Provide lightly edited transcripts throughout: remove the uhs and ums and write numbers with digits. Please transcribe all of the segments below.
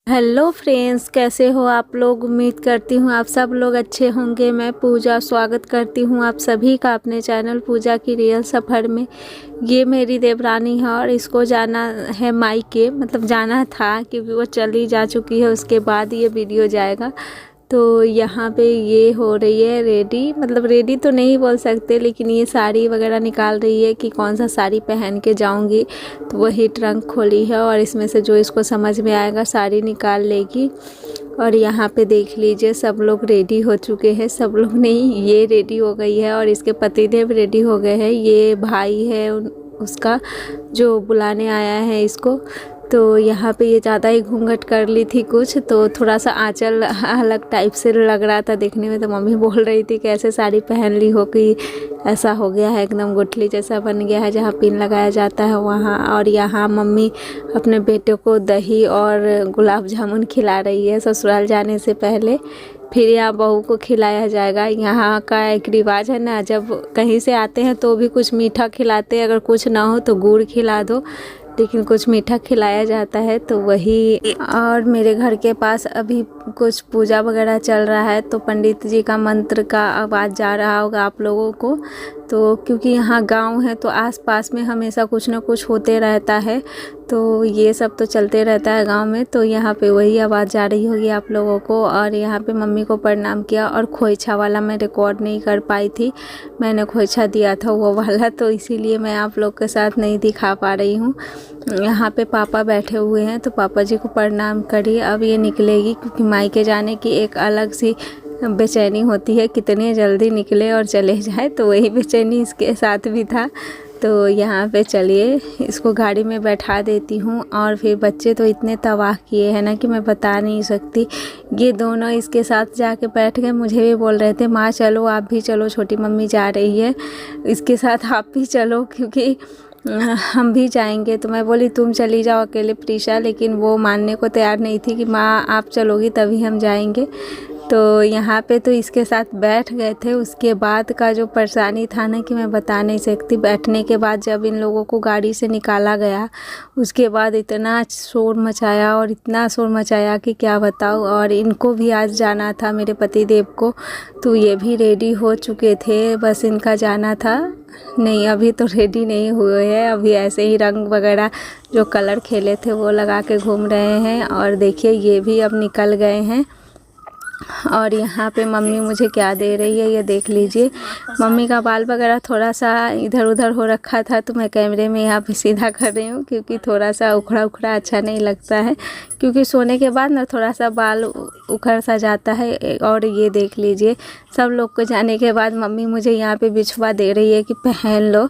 Hello friends, कैसे हो आप लोग। उम्मीद करती हूँ आप सब लोग अच्छे होंगे। मैं पूजा स्वागत करती हूँ आप सभी का अपने चैनल पूजा की रियल सफ़र में। ये मेरी देवरानी है और इसको जाना है मायके, मतलब जाना था क्योंकि वो चली जा चुकी है, उसके बाद ये वीडियो जाएगा। तो यहाँ पे ये हो रही है रेडी, मतलब रेडी तो नहीं बोल सकते, लेकिन ये साड़ी वगैरह निकाल रही है कि कौन सा साड़ी पहन के जाऊँगी। तो वही ट्रंक खोली है और इसमें से जो इसको समझ में आएगा साड़ी निकाल लेगी। और यहाँ पे देख लीजिए सब लोग रेडी हो चुके हैं, सब लोग नहीं, ये रेडी हो गई है और इसके पतिदेव रेडी हो गए हैं। ये भाई है उसका जो बुलाने आया है इसको। तो यहाँ पे ये ज़्यादा ही घूंघट कर ली थी कुछ, तो थोड़ा सा आंचल अलग टाइप से लग रहा था देखने में। तो मम्मी बोल रही थी कि ऐसे साड़ी पहन ली हो कि ऐसा हो गया है, एकदम गुठली जैसा बन गया है जहाँ पिन लगाया जाता है वहाँ। और यहाँ मम्मी अपने बेटे को दही और गुलाब जामुन खिला रही है ससुराल जाने से पहले, फिर यहाँ बहू को खिलाया जाएगा। यहाँ का एक रिवाज है ना, जब कहीं से आते हैं तो भी कुछ मीठा खिलाते हैं, अगर कुछ ना हो तो गुड़ खिला दो, लेकिन कुछ मीठा खिलाया जाता है। तो वही, और मेरे घर के पास अभी कुछ पूजा वगैरह चल रहा है, तो पंडित जी का मंत्र का आवाज़ जा रहा होगा आप लोगों को। तो क्योंकि यहाँ गांव है तो आसपास में हमेशा कुछ ना कुछ होते रहता है, तो ये सब तो चलते रहता है गांव में। तो यहाँ पे वही आवाज़ जा रही होगी आप लोगों को। और यहाँ पे मम्मी को प्रणाम किया। और खोइछा वाला मैं रिकॉर्ड नहीं कर पाई थी, मैंने खोइछा दिया था वो वाला, तो इसीलिए मैं आप लोग के साथ नहीं दिखा पा रही हूँ। यहाँ पे पापा बैठे हुए हैं, तो पापा जी को प्रणाम करिए। अब ये निकलेगी क्योंकि मायके जाने की एक अलग सी बेचैनी होती है, कितने जल्दी निकले और चले जाए, तो वही बेचैनी इसके साथ भी था। तो यहाँ पे चलिए इसको गाड़ी में बैठा देती हूँ। और फिर बच्चे तो इतने तबाह किए हैं ना कि मैं बता नहीं सकती। ये दोनों इसके साथ जाके बैठ गए, मुझे भी बोल रहे थे माँ चलो आप भी चलो, छोटी मम्मी जा रही है इसके साथ, आप भी चलो क्योंकि हम भी जाएंगे। तो मैं बोली तुम चली जाओ अकेले प्रीशा, लेकिन वो मानने को तैयार नहीं थी कि माँ आप चलोगी तभी हम जाएंगे। तो यहाँ पे तो इसके साथ बैठ गए थे। उसके बाद का जो परेशानी था ना कि मैं बता नहीं सकती। बैठने के बाद जब इन लोगों को गाड़ी से निकाला गया, उसके बाद इतना शोर मचाया और इतना शोर मचाया कि क्या बताऊँ। और इनको भी आज जाना था, मेरे पति देव को, तो ये भी रेडी हो चुके थे, बस इनका जाना था। नहीं अभी तो रेडी नहीं हुए हैं, अभी ऐसे ही रंग वगैरह जो कलर खेले थे वो लगा के घूम रहे हैं। और देखिए ये भी अब निकल गए हैं। और यहाँ पे मम्मी मुझे क्या दे रही है ये देख लीजिए। मम्मी का बाल वगैरह थोड़ा सा इधर उधर हो रखा था, तो मैं कैमरे में यहाँ पे सीधा कर रही हूँ क्योंकि थोड़ा सा उखड़ा उखड़ा अच्छा नहीं लगता है, क्योंकि सोने के बाद ना थोड़ा सा बाल उखड़ सा जाता है। और ये देख लीजिए सब लोग को जाने के बाद मम्मी मुझे यहाँ पे बिछुआ दे रही है कि पहन लो,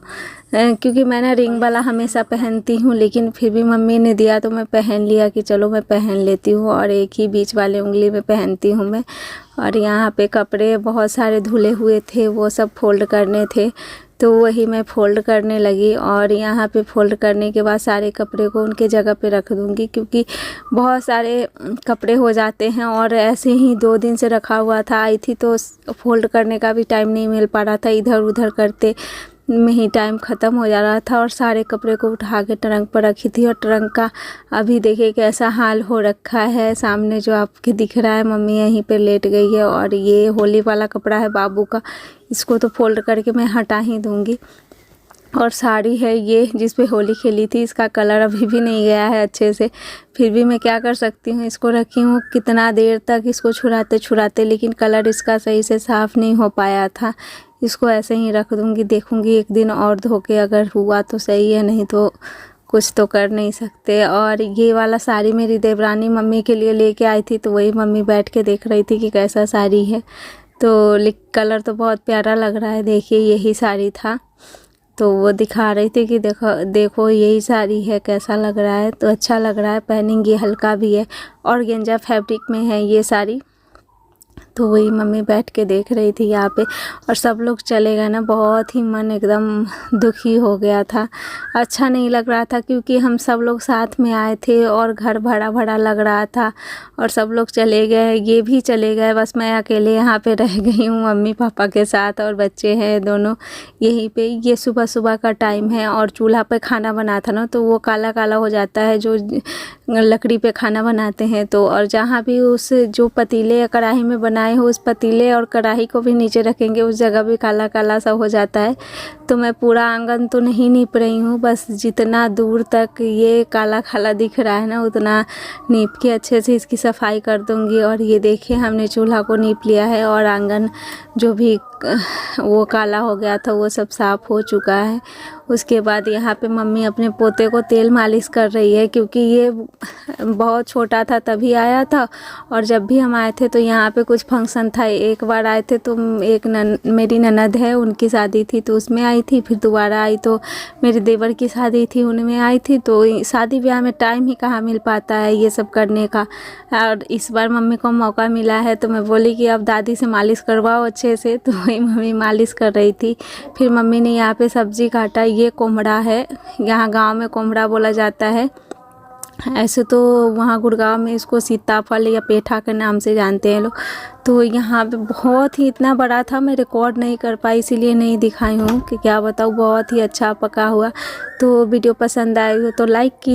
क्योंकि मैं ना रिंग वाला हमेशा पहनती हूँ, लेकिन फिर भी मम्मी ने दिया तो मैं पहन लिया कि चलो मैं पहन लेती हूँ। और एक ही बीच वाले उंगली में पहनती हूँ मैं। और यहाँ पे कपड़े बहुत सारे धुले हुए थे, वो सब फोल्ड करने थे, तो वही मैं फ़ोल्ड करने लगी। और यहाँ पे फ़ोल्ड करने के बाद सारे कपड़े को उनके जगह पे रख दूँगी, क्योंकि बहुत सारे कपड़े हो जाते हैं। और ऐसे ही 2 दिन से रखा हुआ था, आई थी तो फ़ोल्ड करने का भी टाइम नहीं मिल पा रहा था, इधर उधर करते में ही टाइम ख़त्म हो जा रहा था। और सारे कपड़े को उठा के ट्रंक पर रखी थी। और ट्रंक का अभी देखिए कैसा हाल हो रखा है, सामने जो आपके दिख रहा है, मम्मी यहीं पे लेट गई है। और ये होली वाला कपड़ा है बाबू का, इसको तो फोल्ड करके मैं हटा ही दूँगी। और साड़ी है ये जिस पे होली खेली थी, इसका कलर अभी भी नहीं गया है अच्छे से, फिर भी मैं क्या कर सकती हूँ, इसको रखी हूँ कितना देर तक इसको छुड़ाते छुड़ाते, लेकिन कलर इसका सही से साफ़ नहीं हो पाया था। इसको ऐसे ही रख दूँगी, देखूँगी एक दिन और धो के, अगर हुआ तो सही है, नहीं तो कुछ तो कर नहीं सकते। और ये वाला साड़ी मेरी देवरानी मम्मी के लिए लेके आई थी, तो वही मम्मी बैठ के देख रही थी कि कैसा साड़ी है। तो कलर तो बहुत प्यारा लग रहा है, देखिए यही साड़ी था, तो वो दिखा रही थी कि देखो देखो यही साड़ी है, कैसा लग रहा है। तो अच्छा लग रहा है, पहनेंगे, हल्का भी है, और गेंजा फैब्रिक में है ये साड़ी। तो वही मम्मी बैठ के देख रही थी यहाँ पे। और सब लोग चले गए ना, बहुत ही मन एकदम दुखी हो गया था, अच्छा नहीं लग रहा था, क्योंकि हम सब लोग साथ में आए थे और घर भरा भरा लग रहा था। और सब लोग चले गए, ये भी चले गए, बस मैं अकेले यहाँ पे रह गई हूँ मम्मी पापा के साथ, और बच्चे हैं दोनों यहीं पे। ये सुबह सुबह का टाइम है और चूल्हा पे खाना बना था ना, तो वो काला काला हो जाता है जो लकड़ी पे खाना बनाते हैं। तो और जहाँ भी उस जो पतीले या कढ़ाई में बनाए हो, उस पतीले और कढ़ाई को भी नीचे रखेंगे, उस जगह भी काला काला सा हो जाता है। तो मैं पूरा आंगन तो नहीं नीप रही हूँ, बस जितना दूर तक ये काला काला दिख रहा है ना, उतना नीप के अच्छे से इसकी सफाई कर दूँगी। और ये देखिए हमने चूल्हा को नीप लिया है और आंगन जो भी वो काला हो गया था वो सब साफ़ हो चुका है। उसके बाद यहाँ पे मम्मी अपने पोते को तेल मालिश कर रही है, क्योंकि ये बहुत छोटा था तभी आया था। और जब भी हम आए थे तो यहाँ पे कुछ फंक्शन था, एक बार आए थे तो एक मेरी ननद है उनकी शादी थी तो उसमें आई थी, फिर दोबारा आई तो मेरे देवर की शादी थी उनमें आई थी। तो शादी ब्याह में टाइम ही कहाँ मिल पाता है ये सब करने का। और इस बार मम्मी को मौका मिला है तो मैं बोली कि अब दादी से मालिश करवाओ अच्छे से, तो वही मम्मी मालिश कर रही थी। फिर मम्मी ने यहाँ पे सब्ज़ी काटा, ये कोम्हड़ा है, यहाँ गांव में कोम्हड़ा बोला जाता है, ऐसे तो वहाँ गुड़गांव में इसको सीताफल या पेठा के नाम से जानते हैं लोग। तो यहाँ पे बहुत ही इतना बड़ा था, मैं रिकॉर्ड नहीं कर पाई इसीलिए नहीं दिखाई हूँ कि क्या बताऊँ, बहुत ही अच्छा पका हुआ। तो वीडियो पसंद आई हो तो लाइक कीजिए।